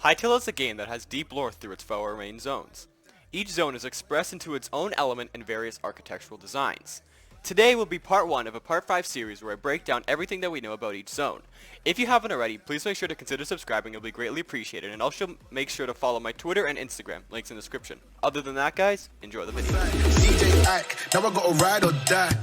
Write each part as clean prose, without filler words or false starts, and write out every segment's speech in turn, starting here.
Hytale is a game that has deep lore through its 4 main zones. Each zone is expressed into its own element and various architectural designs. Today will be part 1 of a part 5 series where I break down everything that we know about each zone. If you haven't already, please make sure to consider subscribing, it'll be greatly appreciated, and also make sure to follow my Twitter and Instagram, links in the description. Other than that guys, enjoy the video. Now I gotta ride or die.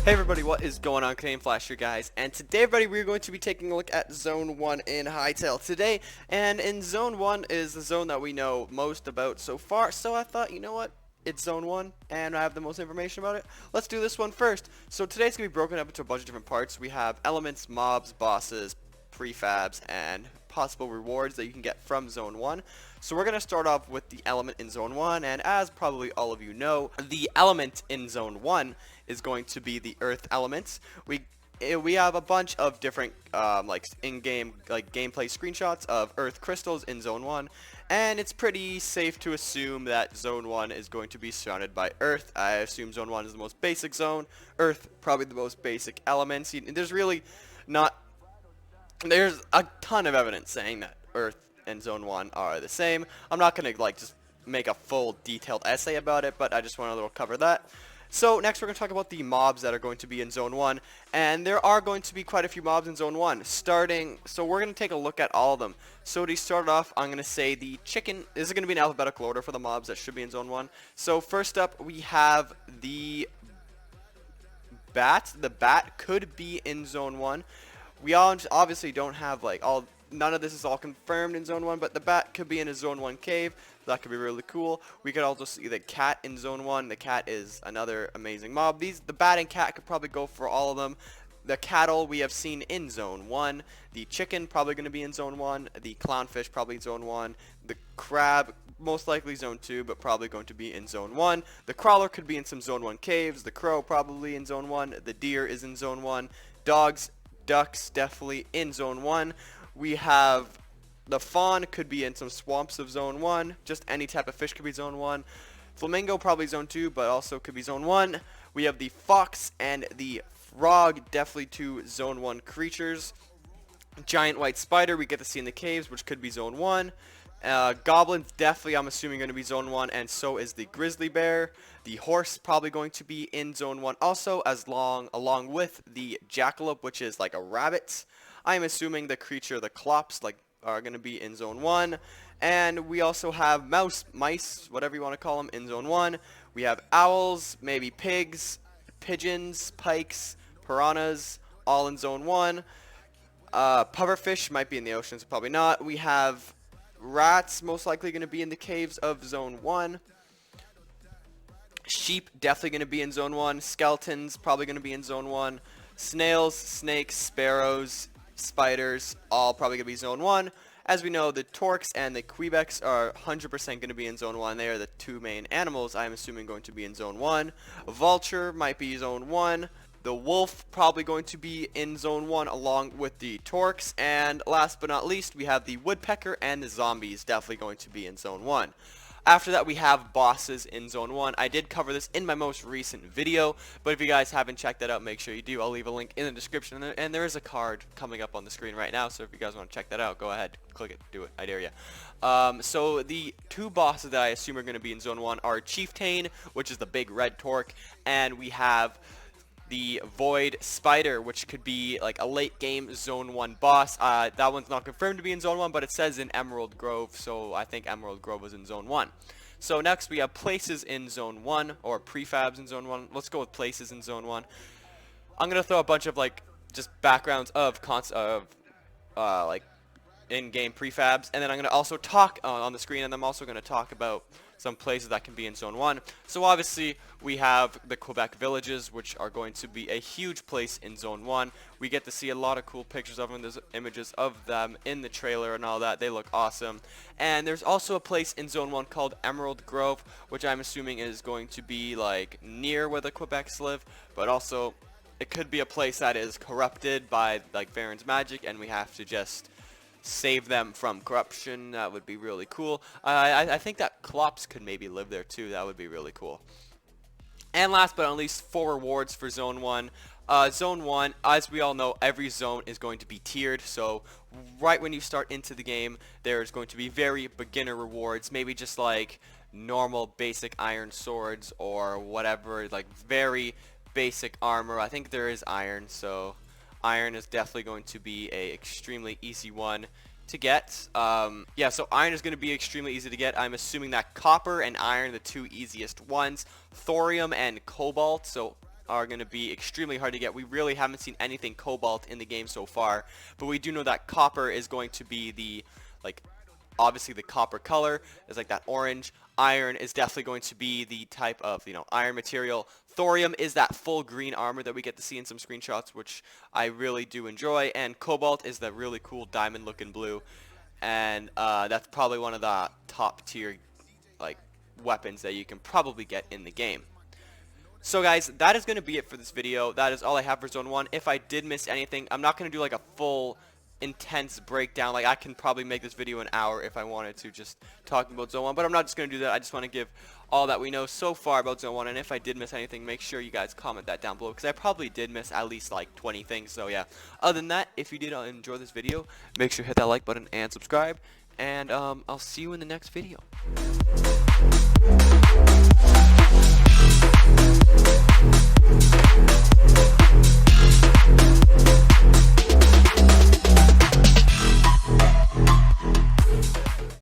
Hey everybody, what is going on? CanadianFlash here guys, and today everybody we're going to be taking a look at Zone 1 in Hytale today, and in Zone 1 is the zone that we know most about so far, so I thought, you know what, it's Zone 1, and I have the most information about it. Let's do this one first. So today's going to be broken up into a bunch of different parts. We have elements, mobs, bosses, prefabs, and possible rewards that you can get from Zone 1. So we're going to start off with the element in Zone 1, and as probably all of you know, the element in Zone 1 is going to be the earth elements. We have a bunch of different like in-game gameplay screenshots of earth crystals in Zone 1, and it's pretty safe to assume that Zone 1 is going to be surrounded by earth. I assume Zone 1 is the most basic zone, earth probably the most basic elements. There's a ton of evidence saying that earth and Zone 1 are the same. I'm not going to just make a full detailed essay about it, but I just want to cover that. So next we're going to talk about the mobs that are going to be in Zone 1, and there are going to be quite a few mobs in Zone 1, so we're going to take a look at all of them. So to start off, I'm going to say the chicken, this is going to be an alphabetical order for the mobs that should be in Zone 1. So first up we have the bat. The bat could be in Zone 1. We obviously don't have none of this is all confirmed in Zone 1, but the bat could be in a Zone 1 cave. That could be really cool. We could also see the cat in Zone 1. The cat is another amazing mob. The bat and cat could probably go for all of them. The cattle we have seen in Zone 1. The chicken probably going to be in Zone 1. The clownfish probably in Zone 1. The crab most likely Zone 2, but probably going to be in Zone 1. The crawler could be in some Zone 1 caves. The crow probably in Zone 1. The deer is in Zone 1. Ducks definitely in Zone 1. We have the fawn could be in some swamps of Zone 1. Just any type of fish could be Zone 1. Flamingo probably Zone 2, but also could be Zone 1. We have the fox and the frog, definitely two Zone 1 creatures. Giant white spider we get to see in the caves, which could be Zone 1. Goblins definitely, I'm assuming, going to be Zone 1, and so is the grizzly bear. The horse probably going to be in Zone 1 also, along with the jackalope, which is like a rabbit. I'm assuming the creature, the clops, are going to be in Zone 1. And we also have mice, whatever you want to call them, in Zone 1. We have owls, maybe pigs, pigeons, pikes, piranhas, all in Zone 1. Pufferfish might be in the oceans, probably not. We have rats, most likely going to be in the caves of Zone 1. Sheep, definitely going to be in Zone 1. Skeletons, probably going to be in Zone 1. Snails, snakes, sparrows, spiders, all probably going to be Zone 1. As we know, the torques and the quebecs are 100% going to be in Zone 1. They are the two main animals I'm assuming going to be in Zone 1. A vulture might be Zone 1. The wolf probably going to be in Zone 1 along with the torques. And last but not least, we have the woodpecker and the zombies definitely going to be in Zone 1. After that, we have bosses in Zone 1. I did cover this in my most recent video, but if you guys haven't checked that out, make sure you do. I'll leave a link in the description, and there is a card coming up on the screen right now, so if you guys want to check that out, go ahead, click it, do it, I dare you. So the two bosses that I assume are going to be in Zone 1 are Chieftain, which is the big red torque, and we have the Void Spider, which could be like a late game Zone 1 boss. That one's not confirmed to be in Zone 1, but it says in Emerald Grove, so I think Emerald Grove was in Zone 1. So next we have places in Zone 1, or prefabs in Zone 1. Let's go with places in Zone 1. I'm going to throw a bunch of just backgrounds of in-game prefabs, and then I'm going to also talk on the screen, and I'm also going to talk about some places that can be in Zone 1. So obviously we have the Quebec Villages, which are going to be a huge place in Zone 1. We get to see a lot of cool pictures of them. There's images of them in the trailer and all that. They look awesome. And there's also a place in Zone 1 called Emerald Grove, which I'm assuming is going to be near where the Quebecs live, but also it could be a place that is corrupted by Varen's magic, and we have to just save them from corruption. That would be really cool. I think that Clops could maybe live there too. That would be really cool. And last but not least, 4 rewards for Zone 1. Zone 1, as we all know, every zone is going to be tiered, so right when you start into the game, there's going to be very beginner rewards, maybe just like normal basic iron swords or whatever, like very basic armor. I think there is iron, so iron is definitely going to be a extremely easy one to get. Yeah, so iron is going to be extremely easy to get. I'm assuming that copper and iron are the two easiest ones. Thorium and cobalt are going to be extremely hard to get. We really haven't seen anything cobalt in the game so far, but we do know that copper is going to be the, like, obviously the copper color is like that orange. Iron is definitely going to be the type of, iron material. Thorium is that full green armor that we get to see in some screenshots, which I really do enjoy. And cobalt is the really cool diamond looking blue. And that's probably one of the top tier like weapons that you can probably get in the game. So guys, that is going to be it for this video. That is all I have for Zone 1. If I did miss anything, I'm not going to do like a full intense breakdown. Like, I can probably make this video an hour if I wanted to, just talking about Zone 1, but I'm not just going to do that. I just want to give all that we know so far about Zone 1, and if I did miss anything, make sure you guys comment that down below, because I probably did miss at least like 20 things. So yeah, other than that, if you did enjoy this video, make sure to hit that like button and subscribe, and I'll see you in the next video.